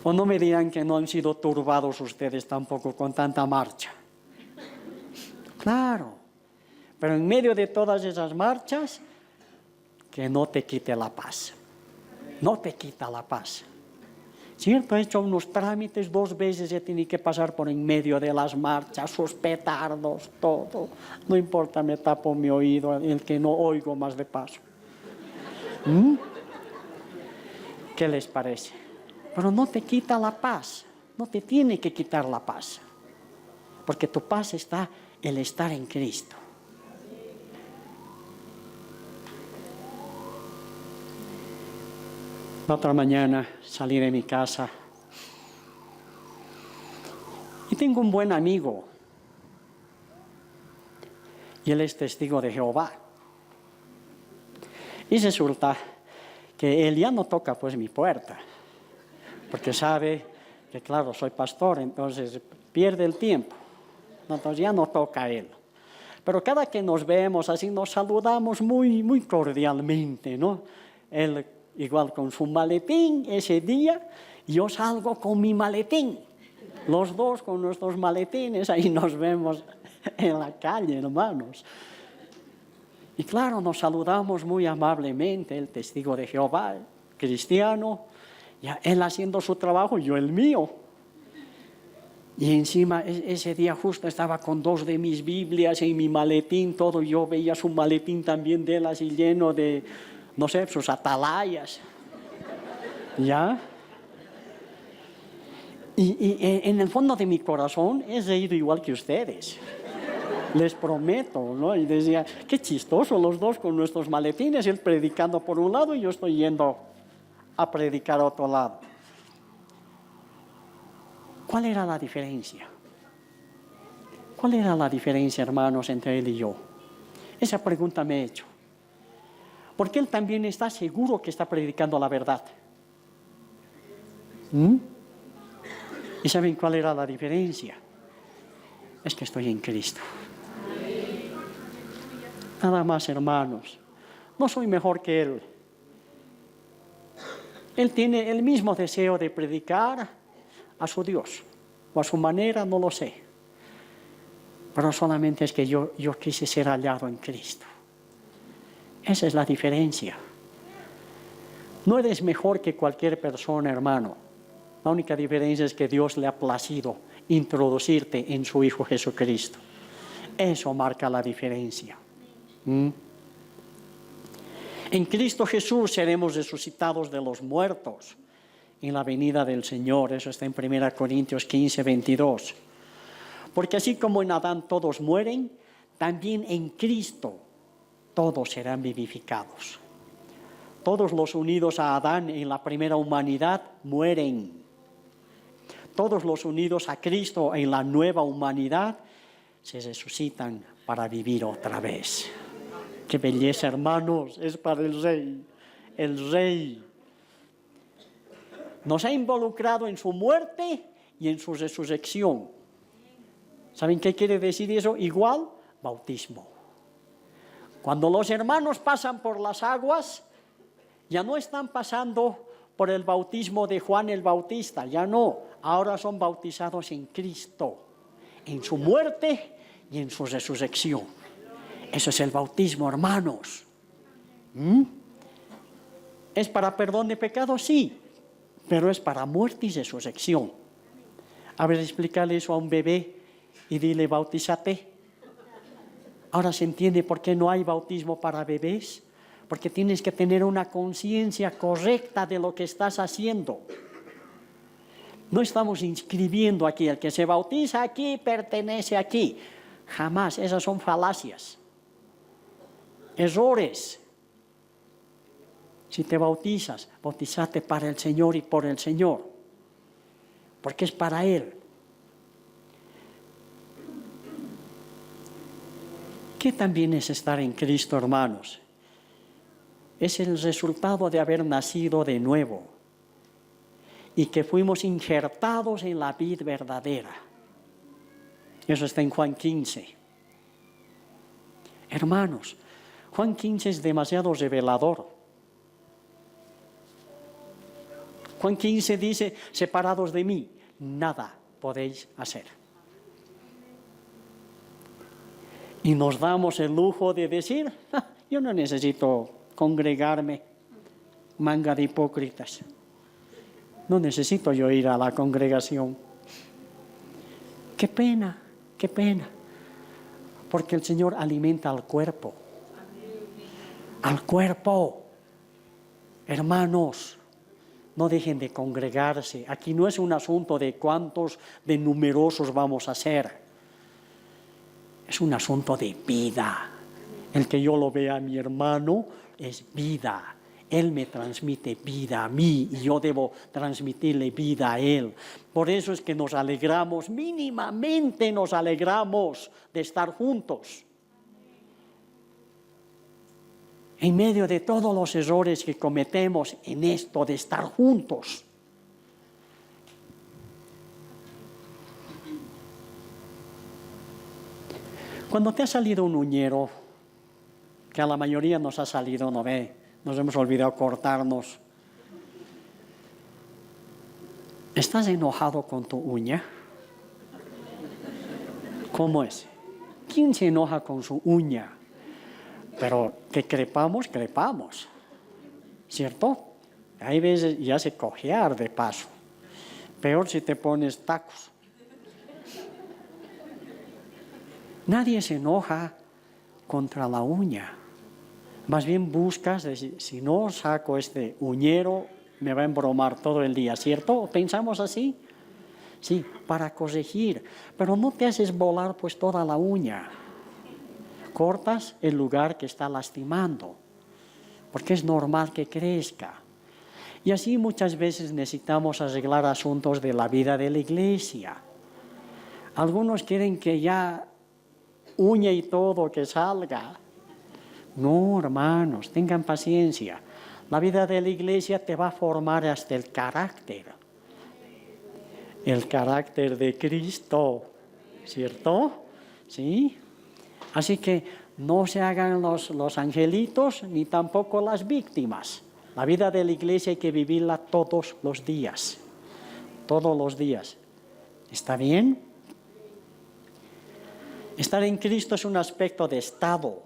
¿O no me dirán que no han sido turbados ustedes tampoco con tanta marcha? Claro, pero en medio de todas esas marchas, que no te quite la paz. No te quita la paz. ¿Cierto? He hecho unos trámites 2 veces, he tenido que pasar por en medio de las marchas, sus petardos, todo. No importa, me tapo mi oído, el que no oigo más de paso. ¿Qué les parece? Pero no te quita la paz, no te tiene que quitar la paz. Porque tu paz está el estar en Cristo. La otra mañana salí de mi casa y tengo un buen amigo y él es testigo de Jehová. Y resulta que él ya no toca pues mi puerta, porque sabe que claro, soy pastor, entonces pierde el tiempo. Entonces ya no toca a él. Pero cada que nos vemos así nos saludamos muy, muy cordialmente, ¿no? Él igual con su maletín ese día, yo salgo con mi maletín. Los dos con nuestros maletines, ahí nos vemos en la calle, hermanos. Y claro, nos saludamos muy amablemente, el testigo de Jehová, cristiano, ya él haciendo su trabajo, yo el mío. Y encima ese día justo estaba con 2 de mis Biblias en mi maletín, todo, yo veía su maletín también de él así lleno de, no sé, sus atalayas. ¿Ya? Y en el fondo de mi corazón he reído igual que ustedes. Les prometo, ¿no? Y decía, qué chistoso los dos con nuestros maletines, él predicando por un lado y yo estoy yendo a predicar a otro lado. ¿Cuál era la diferencia? ¿Cuál era la diferencia, hermanos, entre él y yo? Esa pregunta me he hecho. Porque él también está seguro que está predicando la verdad. ¿Y saben cuál era la diferencia? Es que estoy en Cristo. Nada más, hermanos. No soy mejor que Él. Él tiene el mismo deseo de predicar a su Dios, o a su manera, no lo sé. Pero solamente es que yo quise ser hallado en Cristo. Esa es la diferencia. No eres mejor que cualquier persona, hermano. La única diferencia es que Dios le ha placido introducirte en su Hijo Jesucristo. Eso marca la diferencia. En Cristo Jesús seremos resucitados de los muertos en la venida del Señor. Eso está en 1 Corintios 15, 22. Porque así como en Adán todos mueren, también en Cristo todos serán vivificados. Todos los unidos a Adán en la primera humanidad mueren. Todos los unidos a Cristo en la nueva humanidad se resucitan para vivir otra vez. ¡Qué belleza, hermanos! Es para el Rey. El Rey nos ha involucrado en su muerte y en su resurrección. ¿Saben qué quiere decir eso? Igual, bautismo. Cuando los hermanos pasan por las aguas, ya no están pasando por el bautismo de Juan el Bautista, ya no. Ahora son bautizados en Cristo, en su muerte y en su resurrección. Eso es el bautismo, hermanos. ¿Es para perdón de pecados? Sí, pero es para muerte y resurrección. A ver, explícale eso a un bebé y dile, bautízate. Ahora se entiende por qué no hay bautismo para bebés. Porque tienes que tener una conciencia correcta de lo que estás haciendo. No estamos inscribiendo aquí, el que se bautiza aquí pertenece aquí. Jamás, esas son falacias. Errores. Si te bautizas, bautízate para el Señor y por el Señor. Porque es para Él. ¿Qué también es estar en Cristo, hermanos? Es el resultado de haber nacido de nuevo y que fuimos injertados en la vid verdadera. Eso está en Juan 15. Hermanos, Juan 15 es demasiado revelador. Juan 15 dice, separados de mí, nada podéis hacer. Y nos damos el lujo de decir, yo no necesito congregarme, manga de hipócritas. No necesito yo ir a la congregación. Qué pena, porque el Señor alimenta al cuerpo. Al cuerpo. Hermanos, no dejen de congregarse. Aquí no es un asunto de cuántos, de numerosos vamos a ser. Es un asunto de vida. El que yo lo vea a mi hermano es vida. Él me transmite vida a mí y yo debo transmitirle vida a Él. Por eso es que nos alegramos, mínimamente nos alegramos de estar juntos. En medio de todos los errores que cometemos en esto de estar juntos. Cuando te ha salido un uñero, que a la mayoría nos ha salido, ¿no ve? Nos hemos olvidado cortarnos. ¿Estás enojado con tu uña? ¿Cómo es? ¿Quién se enoja con su uña? Pero que crepamos, ¿cierto? Hay veces ya se cojear de paso. Peor si te pones tacos. Nadie se enoja contra la uña. Más bien buscas, decir, si no saco este uñero, me va a embromar todo el día, ¿cierto? ¿Pensamos así? Sí, para corregir. Pero no te haces volar pues toda la uña. Cortas el lugar que está lastimando, porque es normal que crezca. Y así muchas veces necesitamos arreglar asuntos de la vida de la iglesia. Algunos quieren que ya uña y todo que salga. No, hermanos, tengan paciencia. La vida de la iglesia te va a formar hasta el carácter de Cristo, ¿cierto? ¿Sí? Así que no se hagan los angelitos ni tampoco las víctimas. La vida de la iglesia hay que vivirla todos los días. Todos los días. ¿Está bien? Estar en Cristo es un aspecto de estado.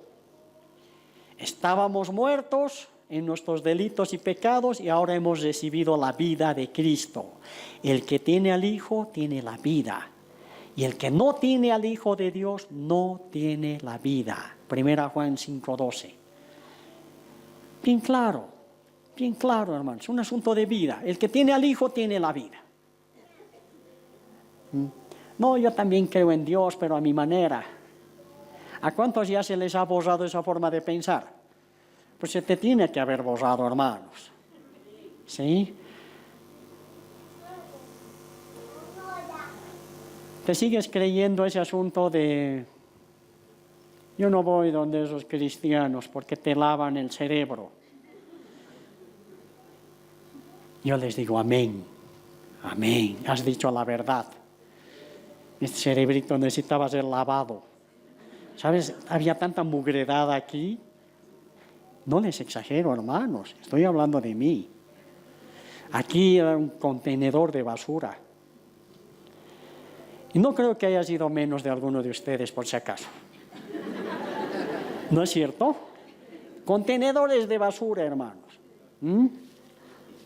Estábamos muertos en nuestros delitos y pecados y ahora hemos recibido la vida de Cristo. El que tiene al Hijo tiene la vida. Y el que no tiene al Hijo de Dios no tiene la vida. 1 Juan 5:12. Bien claro, hermanos. Es un asunto de vida. El que tiene al Hijo tiene la vida. No, yo también creo en Dios, pero a mi manera. ¿A cuántos ya se les ha borrado esa forma de pensar? Pues se te tiene que haber borrado, hermanos. ¿Sí? ¿Te sigues creyendo ese asunto de yo no voy donde esos cristianos porque te lavan el cerebro? Yo les digo amén, amén, has dicho la verdad. Este cerebrito necesitaba ser lavado. ¿Sabes? Había tanta mugredad aquí. No les exagero, hermanos, estoy hablando de mí. Aquí era un contenedor de basura. Y no creo que haya sido menos de alguno de ustedes, por si acaso. ¿No es cierto? Contenedores de basura, hermanos.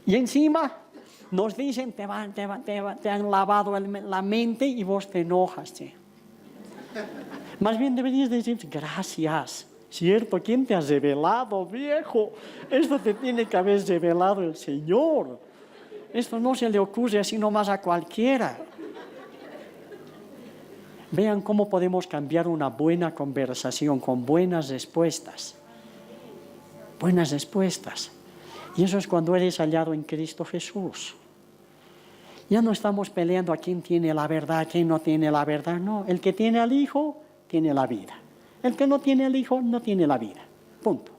Y encima nos dicen, te han lavado la mente y vos te enojas. ¿Sí? Más bien deberías decir, gracias. ¿Cierto? ¿Quién te ha revelado, viejo? Esto te tiene que haber revelado el Señor. Esto no se le ocurre así nomás a cualquiera. Vean cómo podemos cambiar una buena conversación con buenas respuestas. Buenas respuestas. Y eso es cuando eres hallado en Cristo Jesús. Ya no estamos peleando a quién tiene la verdad, a quién no tiene la verdad. No, el que tiene al Hijo tiene la vida. El que no tiene al Hijo no tiene la vida. Punto.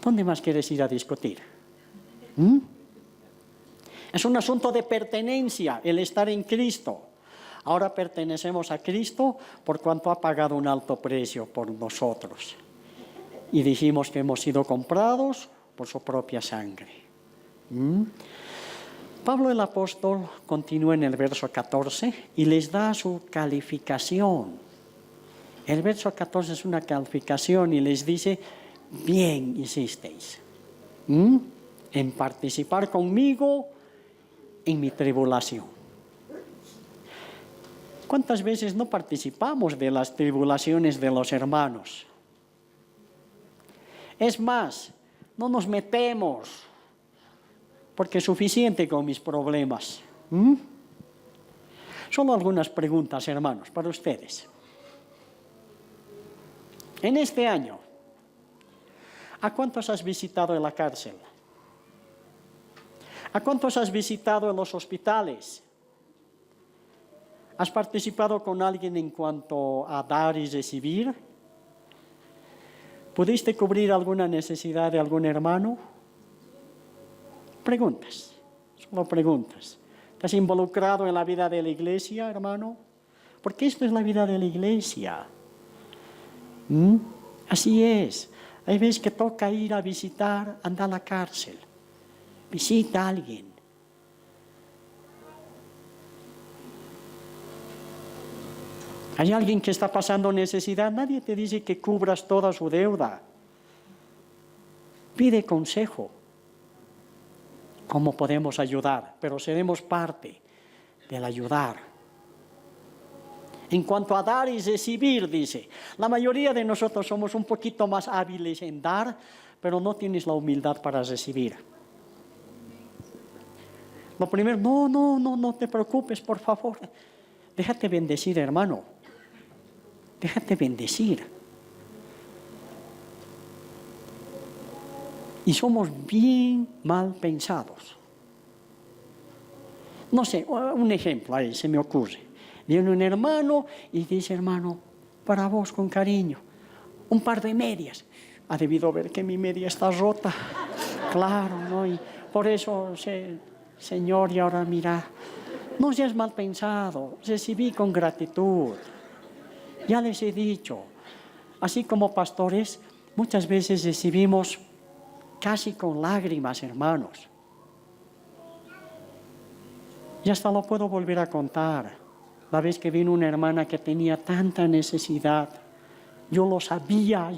¿Dónde más quieres ir a discutir? Es un asunto de pertenencia, el estar en Cristo. Ahora pertenecemos a Cristo por cuanto ha pagado un alto precio por nosotros. Y dijimos que hemos sido comprados por su propia sangre. Pablo el apóstol continúa en el verso 14 y les da su calificación. El verso 14 es una calificación y les dice, bien hicisteis en participar conmigo en mi tribulación. ¿Cuántas veces no participamos de las tribulaciones de los hermanos? Es más, no nos metemos porque es suficiente con mis problemas. Solo algunas preguntas, hermanos, para ustedes. En este año, ¿a cuántos has visitado en la cárcel? ¿A cuántos has visitado en los hospitales? ¿Has participado con alguien en cuanto a dar y recibir? ¿Pudiste cubrir alguna necesidad de algún hermano? Preguntas, solo preguntas. ¿Te has involucrado en la vida de la iglesia, hermano? Porque esto es la vida de la iglesia. Así es. Hay veces que toca ir a visitar, anda a la cárcel. Visita a alguien. Hay alguien que está pasando necesidad, nadie te dice que cubras toda su deuda. Pide consejo. ¿Cómo podemos ayudar? Pero seremos parte del ayudar. En cuanto a dar y recibir, dice, la mayoría de nosotros somos un poquito más hábiles en dar, pero no tienes la humildad para recibir. Lo primero, no te preocupes, por favor. Déjate bendecir, hermano. Déjate bendecir. Y somos bien mal pensados. No sé, un ejemplo ahí se me ocurre. Viene un hermano y dice, hermano, para vos con cariño, un par de medias. Ha debido ver que mi media está rota. Claro, ¿no? Y por eso, Señor, y ahora mira, no seas mal pensado, recibí con gratitud. Ya les he dicho, así como pastores, muchas veces recibimos casi con lágrimas, hermanos. Y hasta lo puedo volver a contar. La vez que vino una hermana que tenía tanta necesidad, yo lo sabía.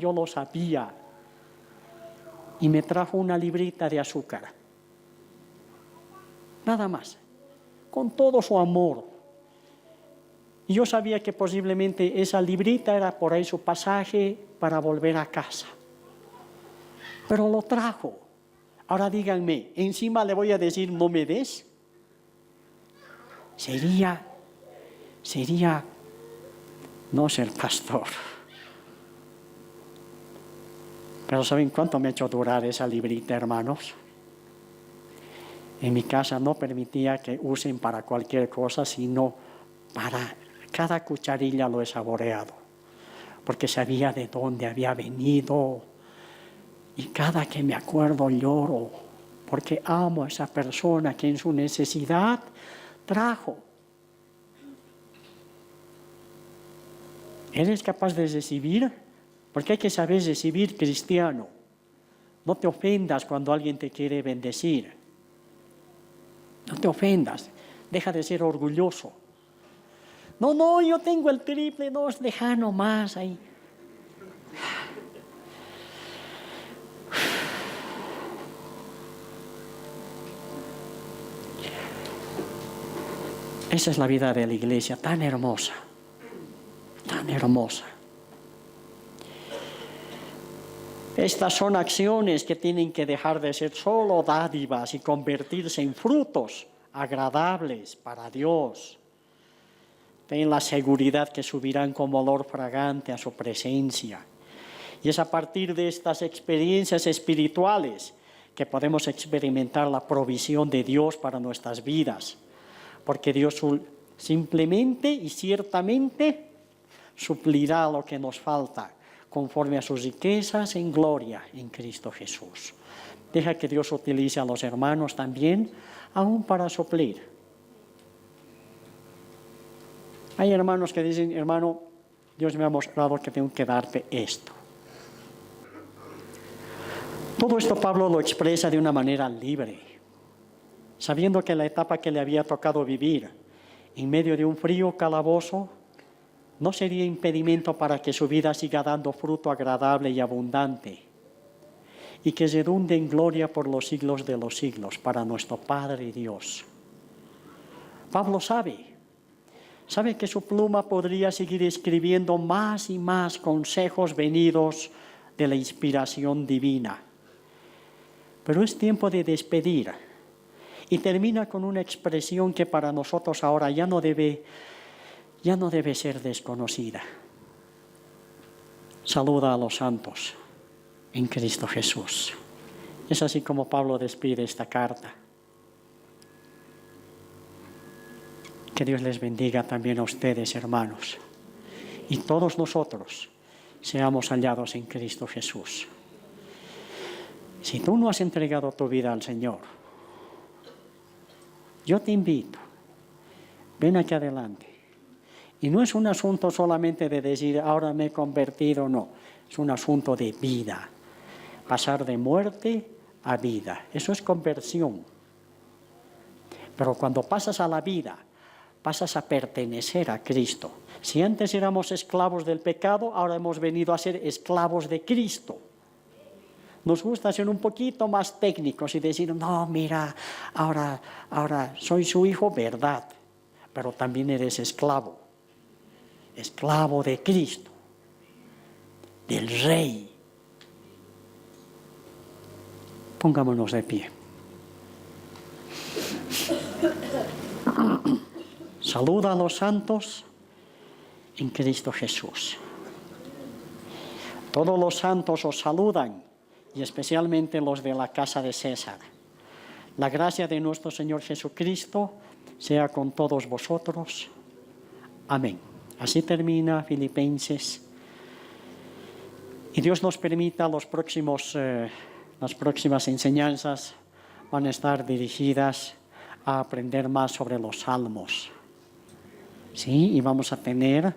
Y me trajo una librita de azúcar. Nada más, con todo su amor. Y yo sabía que posiblemente esa librita era por ahí su pasaje para volver a casa. Pero lo trajo. Ahora díganme, encima le voy a decir, ¿no me des? Sería no ser pastor. Pero ¿saben cuánto me ha hecho durar esa librita, hermanos? En mi casa no permitía que usen para cualquier cosa, sino para cada cucharilla lo he saboreado, porque sabía de dónde había venido. Y cada que me acuerdo lloro, porque amo a esa persona que en su necesidad trajo. ¿Eres capaz de recibir? Porque hay que saber recibir, cristiano. No te ofendas cuando alguien te quiere bendecir. No te ofendas. Deja de ser orgulloso. No, yo tengo el triple, no, deja nomás ahí. Esa es la vida de la iglesia, tan hermosa, tan hermosa. Estas son acciones que tienen que dejar de ser solo dádivas y convertirse en frutos agradables para Dios. Ten la seguridad que subirán como olor fragante a su presencia. Y es a partir de estas experiencias espirituales que podemos experimentar la provisión de Dios para nuestras vidas. Porque Dios simplemente y ciertamente suplirá lo que nos falta conforme a sus riquezas en gloria en Cristo Jesús. Deja que Dios utilice a los hermanos también, aún para suplir. Hay hermanos que dicen, hermano, Dios me ha mostrado que tengo que darte esto. Todo esto Pablo lo expresa de una manera libre, sabiendo que la etapa que le había tocado vivir en medio de un frío calabozo no sería impedimento para que su vida siga dando fruto agradable y abundante y que redunde en gloria por los siglos de los siglos para nuestro Padre Dios. Pablo sabe que su pluma podría seguir escribiendo más y más consejos venidos de la inspiración divina. Pero es tiempo de despedir. Y termina con una expresión que para nosotros ahora ya no debe ser desconocida. Saluda a los santos en Cristo Jesús. Es así como Pablo despide esta carta. Que Dios les bendiga también a ustedes, hermanos. Y todos nosotros seamos hallados en Cristo Jesús. Si tú no has entregado tu vida al Señor, yo te invito, ven aquí adelante. Y no es un asunto solamente de decir, ahora me he convertido, no. Es un asunto de vida. Pasar de muerte a vida. Eso es conversión. Pero cuando pasas a la vida, pasas a pertenecer a Cristo. Si antes éramos esclavos del pecado, ahora hemos venido a ser esclavos de Cristo. Nos gusta ser un poquito más técnicos y decir, no, mira, ahora soy su hijo, verdad, pero también eres esclavo de Cristo, del Rey. Pongámonos de pie. Saluda a los santos en Cristo Jesús. Todos los santos os saludan, y especialmente los de la casa de César. La gracia de nuestro Señor Jesucristo sea con todos vosotros. Amén. Así termina Filipenses. Y Dios nos permita las próximas enseñanzas van a estar dirigidas a aprender más sobre los salmos. ¿Sí? Y vamos a tener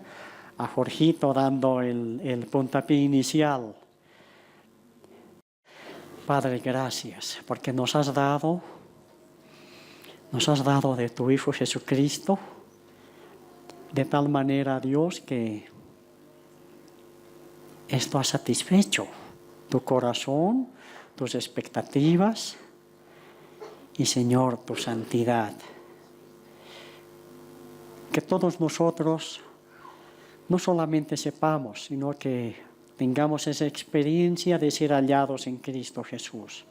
a Jorgito dando el puntapié inicial. Padre, gracias, porque nos has dado de tu Hijo Jesucristo, de tal manera, Dios, que esto ha satisfecho tu corazón, tus expectativas y, Señor, tu santidad. Que todos nosotros no solamente sepamos, sino que tengamos esa experiencia de ser hallados en Cristo Jesús.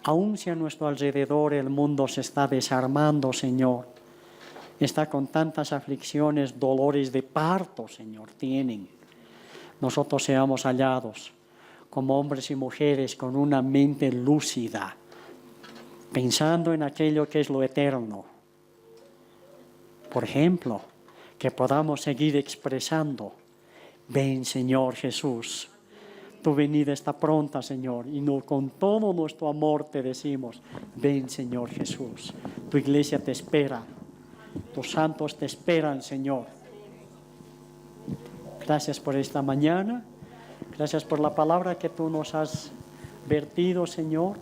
Aun si a nuestro alrededor el mundo se está desarmando, Señor, está con tantas aflicciones, dolores de parto, Señor, tienen. Nosotros seamos hallados como hombres y mujeres con una mente lúcida, pensando en aquello que es lo eterno. Por ejemplo, que podamos seguir expresando: ven, Señor Jesús, tu venida está pronta, Señor, y con todo nuestro amor te decimos: ven, Señor Jesús, tu iglesia te espera, tus santos te esperan, Señor. Gracias por esta mañana, gracias por la palabra que tú nos has vertido, Señor,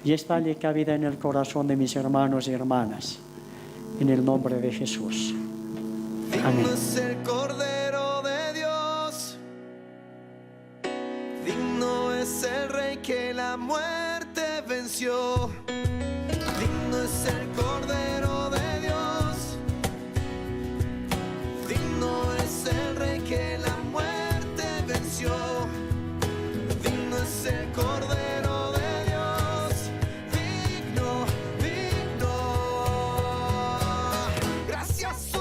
y esta le cabida en el corazón de mis hermanos y hermanas, en el nombre de Jesús. Amén. Digno es el Cordero de Dios, digno es el Rey que la muerte venció, digno es el Cordero de Dios, digno es el Rey que la muerte venció, digno es el Cordero de Dios, digno, digno. Gracias.